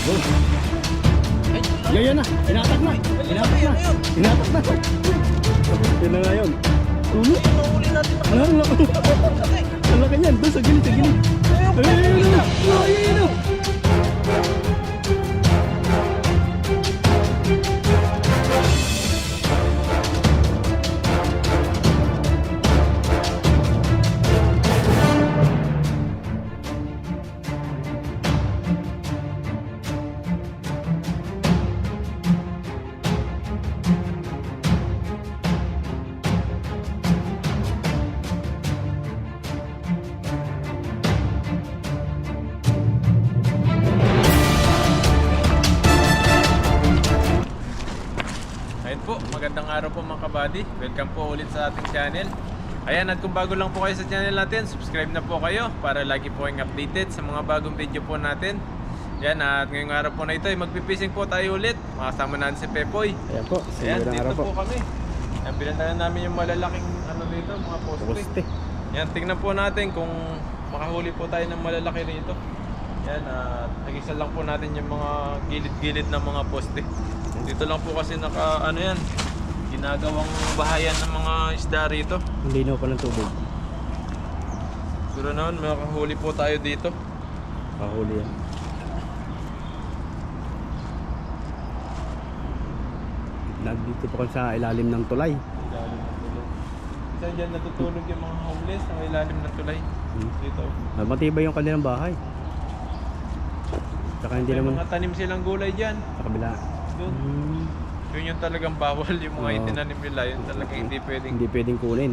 Oh. Yan na. Inatak na. Inatak na. Inatak na. Yan na nga yun. Nahuli natin na. Ang laki. Ang laki niyan. Doon sa gilid, sa gilid. Ayun. Ayun po, magandang araw po mga kabady. Welcome po ulit sa ating channel. Ayan, at kung bago lang po kayo sa channel natin, subscribe na po kayo para lagi po kayong updated sa mga bagong video po natin. Yan, at ngayong araw po na ito ay magpipising po tayo ulit. Makasama natin si Pepoy. Ayan po. Ayan, Magandang dito araw po kami. Ayan, pinuntahan namin yung malalaking ano dito, mga poste. Poste. Yan, tingnan po natin kung makahuli po tayo ng malalaki rito. Yan, at nag-isa lang po natin yung mga gilid-gilid ng mga poste. Dito lang po kasi naka ano yan, ginagawang bahayan ng mga isda rito. Hindi na pa ng tubig. Siguro naman makahuli po tayo dito. Kahuli yan. Nandito po kami sa ilalim ng tulay. Ilalim ng tulay. Isa dyan natutulog yung mga homeless sa ilalim ng tulay. Dito. Matibay yung kanilang bahay. Saka hindi May naman mga tanim silang gulay dyan. sa kabila. Doon. Yun yung talagang bawal, yung mga Oo. itinanim nila. Yun talagang hindi pwedeng. Hindi pwedeng kunin.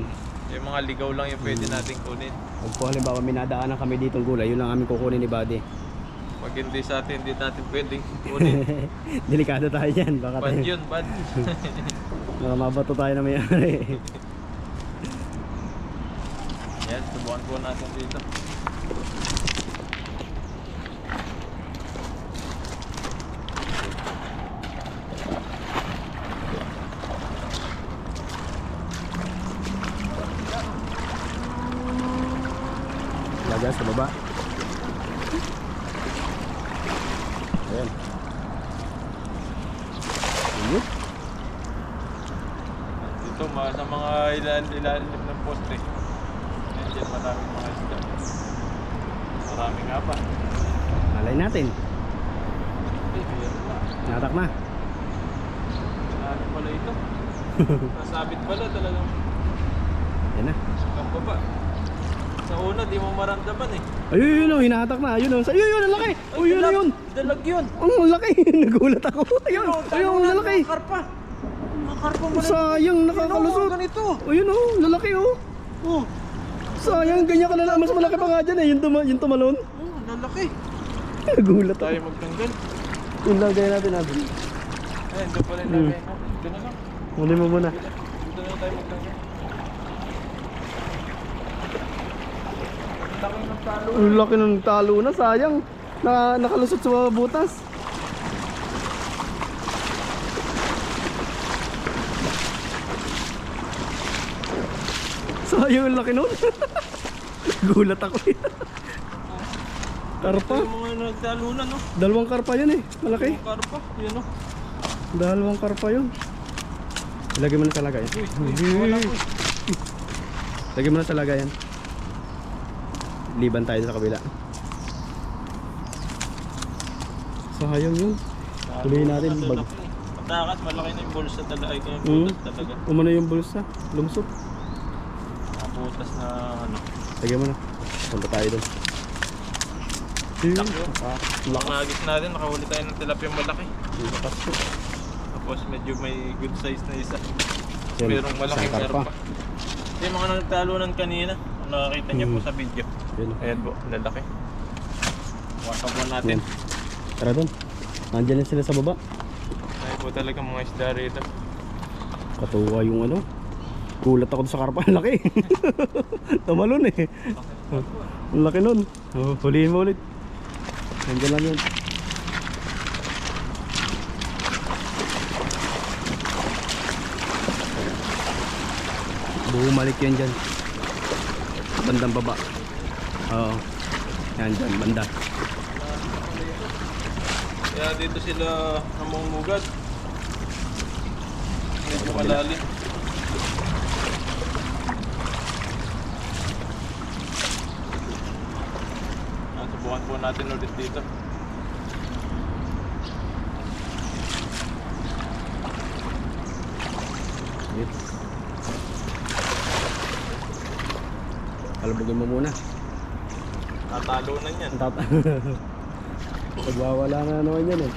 Yung mga ligaw lang yung pwede nating kunin. Pag po halimbawa minadaanan kami ditong gulay, yun lang aming kukunin ni Buddy. Pag hindi sa atin, hindi natin pwedeng kunin. Delikado tayo dyan. Baka Bad tayo, yun, bad. baka mabato tayo na mayari. Yan, subukan po natin dito. Lagyan sa baba. Ayan. Ayun. Dito, sa mga ilalim ng poste. Yan dyan, maraming mga isda. Marami nga pa. Malay natin. Ayan na. Natak na. Marami pala ito. Nasabit pala talagang Ayan na. ang baba. Sa una, di mo maramdaman eh. Ayun, yun, hinahatak na. Ayun, ayun, ang laki. Ayun, yun, yun. Dalag yun. Ang laki. Nagulat ako. Ayun, ayun, ang lalaki. Karpa. Mga karpa mo na. Sayang, nakakalusot. Ganito. Ayun, oh, lalaki, oh. Oh, Sayang, ganyan ka na. Mas malaki pa nga dyan, eh. Yung tumalon. lalaki. Nagulat Tayo ako. magtanggal. Yung lagay natin, natin. Ayan, doon pala yung lagay natin. Dito na lang. Muli mo muna. Dito na lang tayo magtanggal. Laki ng talo. Ang laki ng talo na, sayang. Nakalusot sa butas. Sayang ang laki nun. Gulat ako eh. Karpa. Yung mga nagtalunan, no? Dalawang karpa yun eh. Malaki. Yung karpa, yun, no? Dalawang karpa yun. Lagay mo na sa lagayan. Wala ko. Lagay mo na sa lagayan. Liban tayo sa kabila. Sayang yun. Tuloy natin. Patakas, malaki na yung bulsa talaga. Ay, yung butas talaga. Umano yung bulsa. Lumsot. Mga butas na ano. Lagay mo na. Punta tayo doon. Laki yun. Nakagis natin, nakahuli tayo ng tilapia malaki. Lakas po. Tapos medyo may good size na isa. Yan, Merong malaking isang karpa. karpa. Yung mga nagtalunan kanina, kung nakakita niyo po sa video. Yan. Ayan po, lalaki. Wasan po natin. Yan. Tara doon. Nandiyan lang sila sa baba. Ayan po talaga mga isda rito. Katuwa yung ano. Gulat ako sa karpa. Ang laki. Tumalon eh. Ang laki nun. Oh, huliin mo ulit. Nandiyan lang yun. Bumalik yan dyan. Bandang baba. Oo. Yan dyan, banda. Kaya dito sila namumugad. Medyo malalim. Subukan po natin ulit dito. Yes. Kalabugin mo muna. Tatalo na yan. Pagwawala na naman yan eh.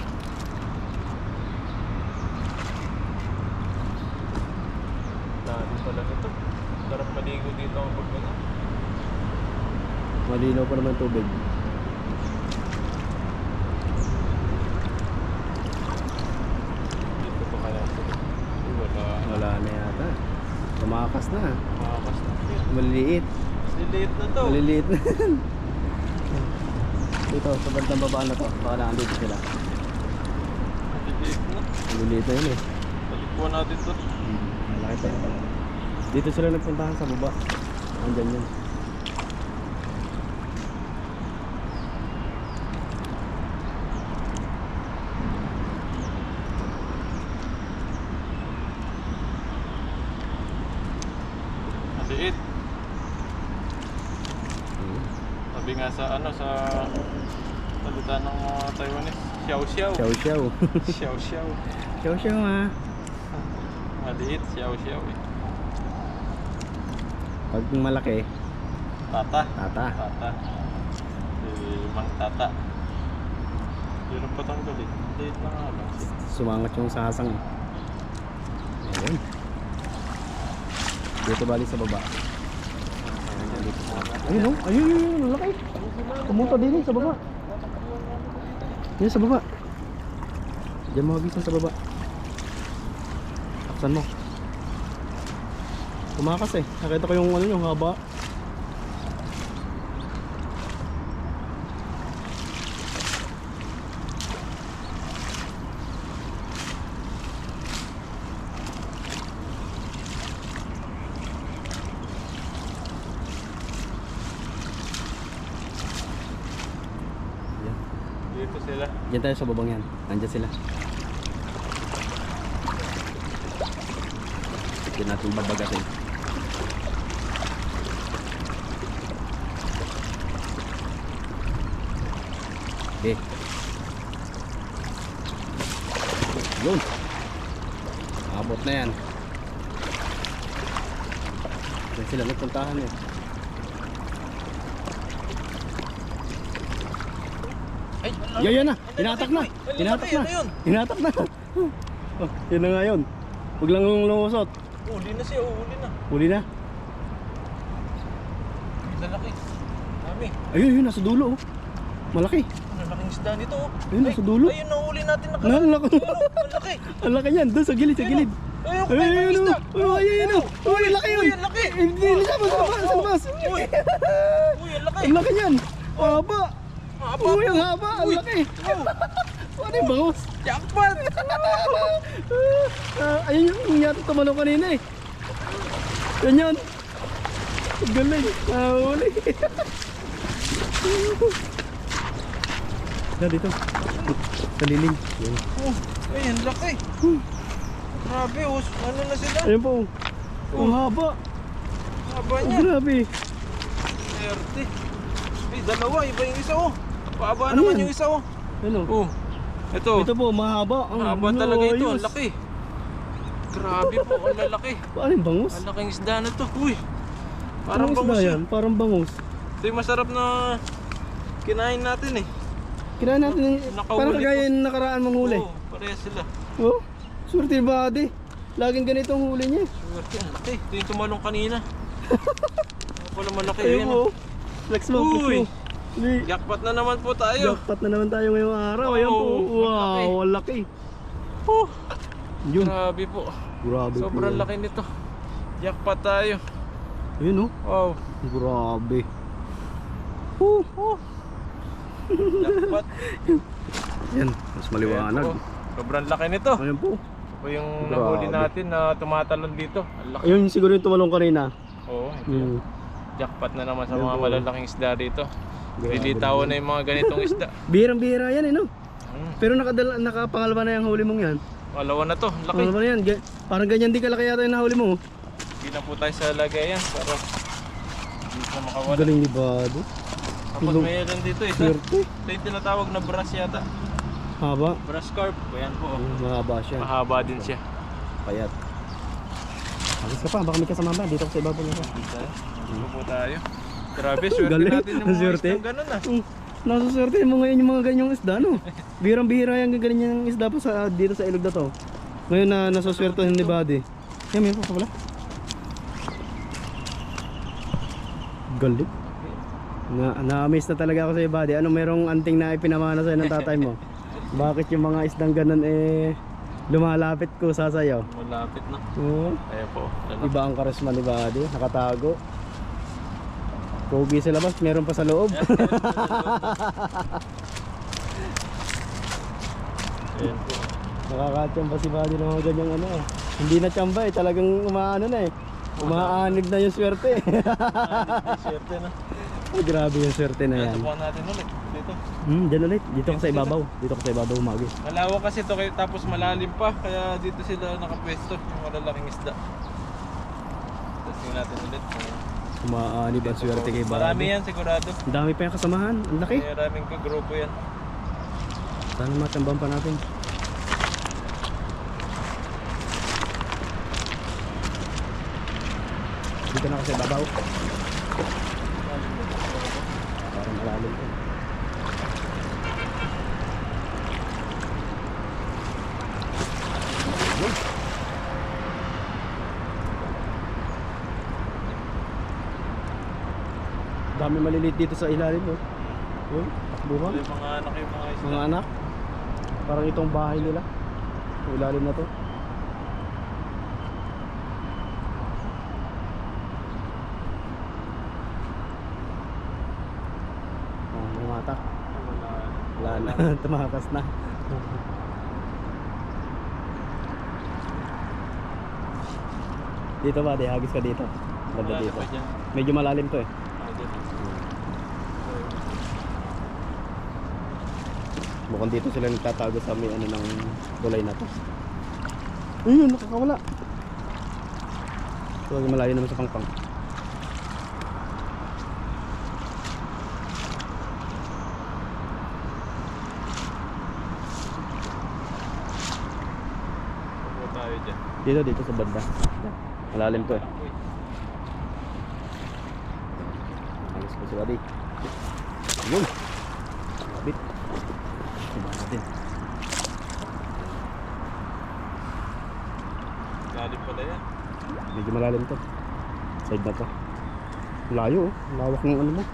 Dami pala nito. Sarap maligo dito ang pagkana. Malinaw pa naman tubig. Dito pa kaya ito. Wala na yata. Tumakas na. Makakas na siya. Maliliit. Liliit na to. Maliliit na. Dito, sa bandang babaan na to. Baka na andito sila. Liliit na. Maliliit na yun eh. Balik po natin to. Malaki pa yun. Dito sila nagpuntahan sa baba. Andyan yun. Maliit. Sabi nga sa ano sa salita ng mga Taiwanese, xiao xiao. Xiao xiao. Xiao xiao. Xiao xiao ha. Maliit, xiao xiao eh. Pag malaki, Tata. tata. Tata. Mang tata. Yun ang patanggal eh. Liit na nga lang. Sumangat yung sasang. Ayun. Dito balik sa baba. Ayun oh. Ayun, ayun, ang laki. Pumunta din sa baba. Yan sa baba. Diyan mahagisan sa baba. Taksan mo. Tumakas eh. Nakita ko yung ano yung haba. Dito sila. Diyan tayo sa babang yan. Nandiyan sila. Diyan natin babagatin. Okay. Yun. Abot na yan. Diyan sila nagpuntahan eh. Ay, Yan na. Hinatak na. Hinatak na. Hinatak na. Oh, yun na nga yun. Huwag lang lumusot. Uli na siya, uli na. Huli na. Lalaki. Dami. Ayun, yun. Nasa dulo. Oh. Malaki. Ang laking isda nito oh. Ayun, nasa dulo. Ayun, nahuli natin na Ang laki. Ang laki. Ang laki yan. Doon sa gilid, sa gilid. Ayun, Ayun, may ayun. isda. Oh, ayun, ayun. Oh, ang laki yun. Uy, ang laki. Hindi, sa labas. Sa labas. Uy, ang laki. Ang laki yan. Haba. Haba. Uy, ang haba. Ang laki. Ano yung bangus? Jackpot. Ayun yung yata tumalong kanina eh. Yan yun. Ang galing. Huli. Dito. Sa liling. Yan. Ay, ang laki. Grabe, ano na sila? Ayun po. Ang haba. Haba Ang niya. grabe. Erte. Ay, dalawa. Iba yung isa oh. Paaba Ano naman yan? yung isa oh. Ano? Oh. Ito. Ito po, mahaba. Ang Haba talaga ito. Ang ayos. laki. Grabe po. Ang lalaki. Paano yung bangus? Ang laking isda na to. Uy. Parang Parang bangus bangus yan. Parang bangus. Ito yung masarap na kinain natin eh. Kinain natin yung... Nakahuli Parang kagaya po. yung nakaraan mong huli. Oo, pareha sila. Oh, swerte ba di? Laging ganito ang huli niya. Swerte, ang laki. Ito yung tumalong kanina. Ano pala malaki Ayun yun. po. Flex mo, flex Uy. mo. Hindi. Jackpot na naman po tayo. Jackpot na naman tayo ngayong araw. Ayan po. Oh, Wow, ang laki. Oh, Yun. grabe po. Grabe po. Sobrang yan. laki nito. Jackpot tayo. Ayun oh. Wow. Grabe. Oh. Jackpot. Yan, mas maliwanag. Ayan po. Sobrang laki nito. Ayan po. Ito yung Grabe. nahuli natin na tumatalon dito. Ang laki. Ayun siguro yung tumalong kanina. Oo. Hmm. Jackpot na naman sa Ayan mga po. malalaking isda dito. Grabe Lilitawan na yung mga ganitong isda. Bihirang-bihira yan eh no? Pero nakapangalawa na yung huli mong yan. Pangalawa na to, ang laki. Pangalawa na yan. Parang ganyan din kalaki yata yung nahuli mo. Hindi na po tayo sa lagayan para hindi siya makawala. Galing ni Bado. Tapos mayroon dito isa. Swerte. Ito yung tinatawag na brass yata. Haba. Brass carp. Ayan po. Mahaba siya. Mahaba din siya. Payat. Alis ka pa, baka may kasama ba? Dito ko sa ibabaw niya. Dito po tayo. Grabe, swerte Galing. natin yung mga Swerte. isdang ganun ah. Nasuswerte mo ngayon yung mga ganyang isda, no? Birang-bihira yung ganyang isda pa dito sa ilog na to. Ngayon na nasuswerte ni Buddy. Yan, may pa pala. Galing. Na-amaze na talaga ako sa Buddy. Ano merong anting na ipinamana sa'yo ng tatay mo? Bakit yung mga isdang ganun lumalapit ko sa sayo? Malapit na. Ayan po. Iba ang karisma ni Buddy. Nakatago. Pogi sa labas, meron pa sa loob. Ayan po. Nakakachamba si Buddy ng mga ganyang ano. Hindi na chamba talagang umaano na umaanig na yung swerte. Swerte na. Ay, grabe yung swerte na yan. Subukan natin ulit dito. Dyan ulit. Dito ko sa ibabaw. Dito ko sa ibabaw umagi. Malawak kasi ito tapos malalim pa kaya dito sila nakapwesto yung malalaking isda. Testing natin ulit. Umaanib ang swerte kay Buddy. Marami yan sigurado. Ang dami pa yung kasamahan. Ang laki. Maraming kagrupo yan. Sana matambang pa natin. Dito na ako sa ibabaw. Parang malalim ko. Dami maliliit dito sa ilalim mo. Yun, takbuhan. Yung mga anak yung mga isda. Mga anak. Parang itong bahay nila. Sa ilalim na to. Oh, may mata. Wala na. Tumakas na. Dito ba? Di hagis ka dito. Banda dito. Medyo malalim to Mukhang dito sila nagtatago sa may ano ng tulay na to. Ayun, nakakawala. So, malayo naman sa pangpang. Ano tayo dyan? Dito sa banda. Malalim to Ayos ko si Buddy. Ayun. Bit. Diba natin. Lalim pala yan. Medyo malalim to. Side na to. Layo lawak ng ano mo.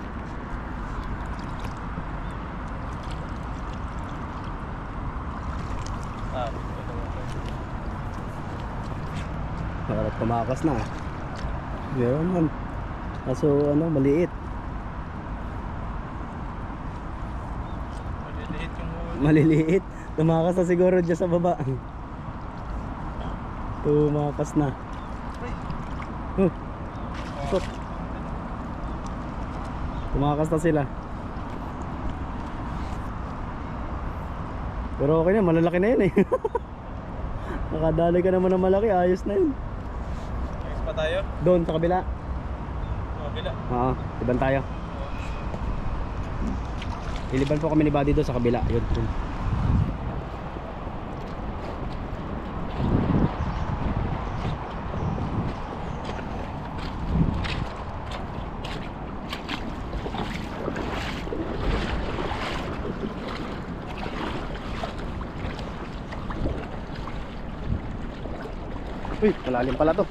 Nakarap tumakas na meron man. Kaso ano, maliit. Maliliit yung Maliliit. Tumakas na siguro dyan sa baba. Tumakas na. Stop. Tumakas na sila. Pero okay na, malalaki na yun Nakadali ka naman ng malaki, ayos na yun. Ayos pa tayo? Doon sa kabila. Sa kabila? Oo, iban tayo. Iliban po kami ni Buddy doon sa kabila. Yun. Uy, malalim pala to.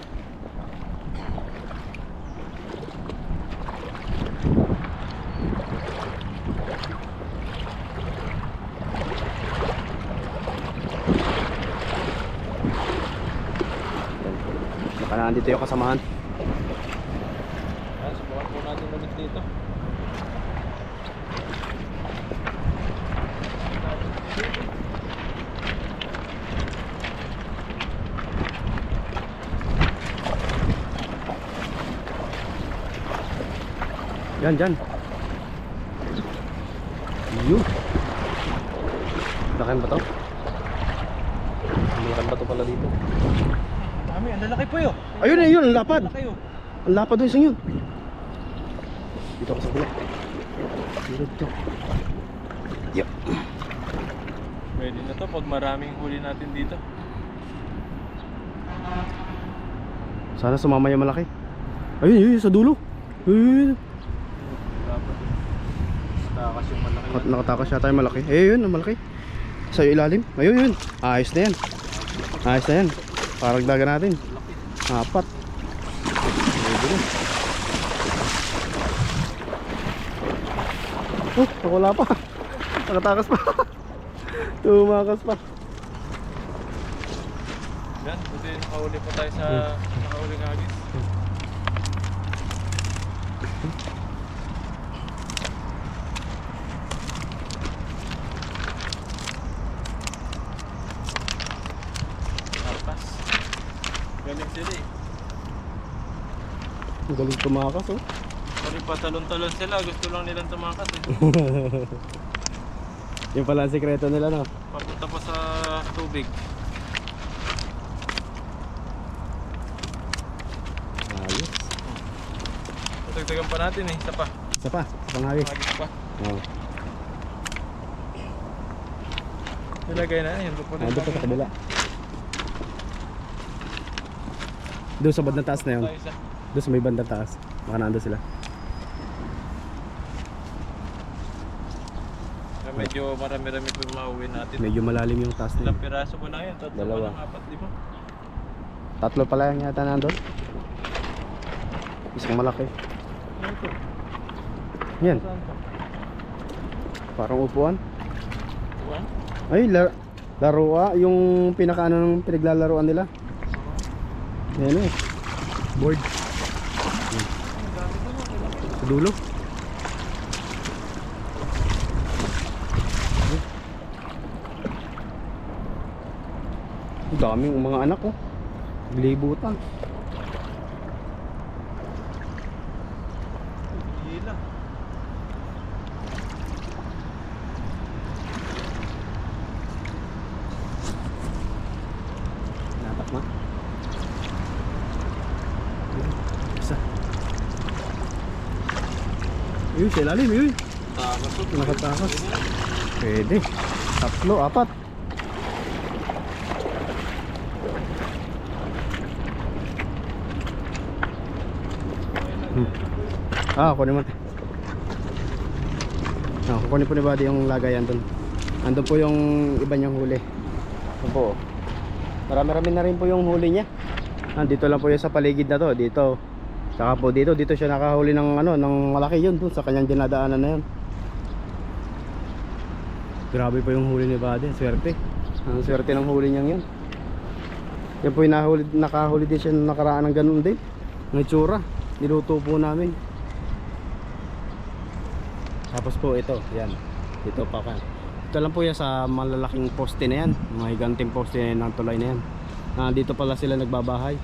Baka nandito yung kasamahan. Subukan po natin ulit dito. Yan, dyan. Yun. Lakan ba to? Lakan ba to pala dito? Dami, ang lalaki po yun. Ayun, ayun, ang lapad. Lalaki yun. Ang lapad doon isang yun. Dito ako sa gula. Dito. Yup. Pwede na to pag maraming huli natin dito. Sana sumama yung malaki. Ayun, yun, sa dulo. Ayun. Dapat. Takas yung malaki. Nakatakas siya tayo malaki. Ayun, ang malaki. Sa ilalim. Ayun, yun. Ayos na yan. Ayos na yan. Paragdagan natin. Apat. Wala pa. Nakatakas pa. Tumakas pa. Yan, buti nakahuli pa tayo sa nakahuling agis. Tapas. Galing sila eh. Ang galing tumakas, oh. Pari pa talon-talon sila, gusto lang nilang tumakas eh. Yung pala ang sikreto nila, no? Papunta pa sa tubig. Ayos. Patagdagan pa natin eh, isa pa. Isa pa, sa pangagis. Agis pa. Oo. Nilagay na yun. Nandun pa sa kabila. Doon sa bandang taas na yun. Doon sa may bandang taas. Baka nandun sila. Medyo marami-rami po yung mauwi natin. Medyo malalim yung taas na Ilang yun. piraso ba na yun? Tatlo Dalawa. pa lang, apat, lima? Tatlo pala yung yata nandun. Isang malaki. Ano ito? Yan, Saan to? parang upuan. Uwan? Ay, laruan. Yung pinakaano ng pinaglalaruan nila. Yan eh. Board. Yan. Sa dulo. Ang daming mga anak, oh. Libutan. Hila. Natak na. Isa. Ayun, sa ilalim, yun. Takas ito. Nakatakas. Pwede. Tatlo, apat. Kunin mo. Kukunin po ni Buddy yung lagayan doon. Andun po yung iba niyang huli. Ito po. Marami-rami na rin po yung huli niya. Dito lang po yung sa paligid na to. Dito. Saka po dito siya nakahuli ng ano, ng malaki yun doon sa kanyang dinadaanan na yun. Grabe po yung huli ni Buddy. Swerte. Ang swerte ng huli niyang yun. Yan po yung nakahuli din siya nung nakaraan ng ganun din. Ng itsura. Niluto po namin. Tapos po ito, yan. Dito pa ka. Ito lang po yan sa malalaking poste na yan. Mga higanting poste na yan ng tulay na yan. Dito pala sila nagbabahay.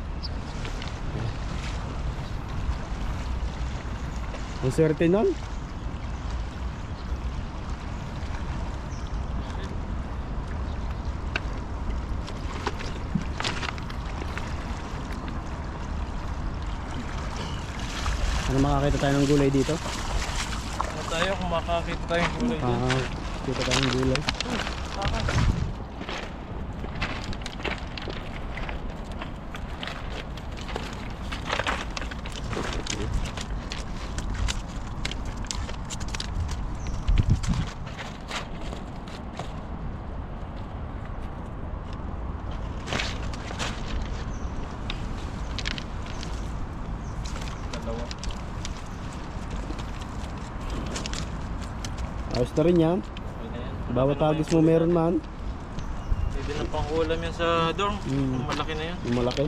Ang swerte nun. Ano makakita tayo ng gulay dito? Ano tayo kung makakita tayong gulay dyan? Makakita tayo ng gulay. Dalawa. Ayos na rin yan. Okay na yan. Bawat agos mo meron man. Pwede na pang ulam yan sa dorm. Mm. Malaki na yan. Yung malaki.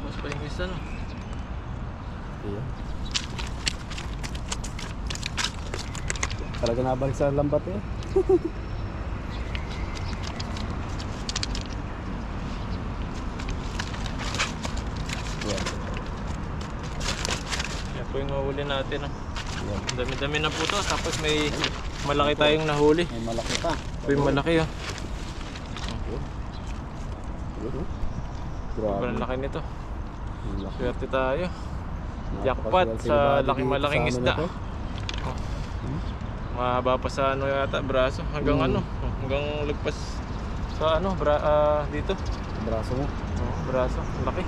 Mas pa yung isa no. Ayan. Talaga nabalik sa lambat eh. Yan. Yan po yung nahuli natin. Yan. Ang dami-dami na po to. Tapos may malaki tayong nahuli. May malaki pa. Ito yung malaki oh. Sobrang laki nito. Swerte tayo. Jackpot sa malaking isda. Oh. Mahaba pa sa ano yata, braso. Hanggang ano, hanggang lagpas sa ano, dito. Braso mo. Oh, braso, laki.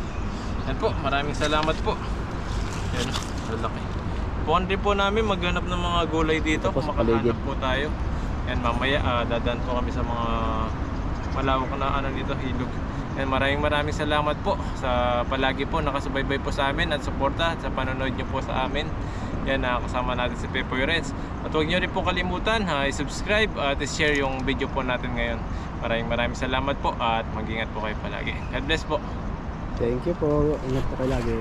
Yan po, maraming salamat po. Yan, laki. Puwan din po namin maghanap ng mga gulay dito. Tapos Kung makahanap paligid. po tayo. Yan, mamaya dadaan po kami sa mga malawak na ano dito, ilog. And maraming salamat po sa palagi po nakasubaybay po sa amin at suporta at sa panonood nyo po sa amin. Yan, kasama natin si Pepoy Renz. At huwag nyo rin po kalimutan i-subscribe at i-share yung video po natin ngayon. Maraming salamat po at mag-ingat po kayo palagi. God bless po. Thank you po. Ingat po kayo lagi.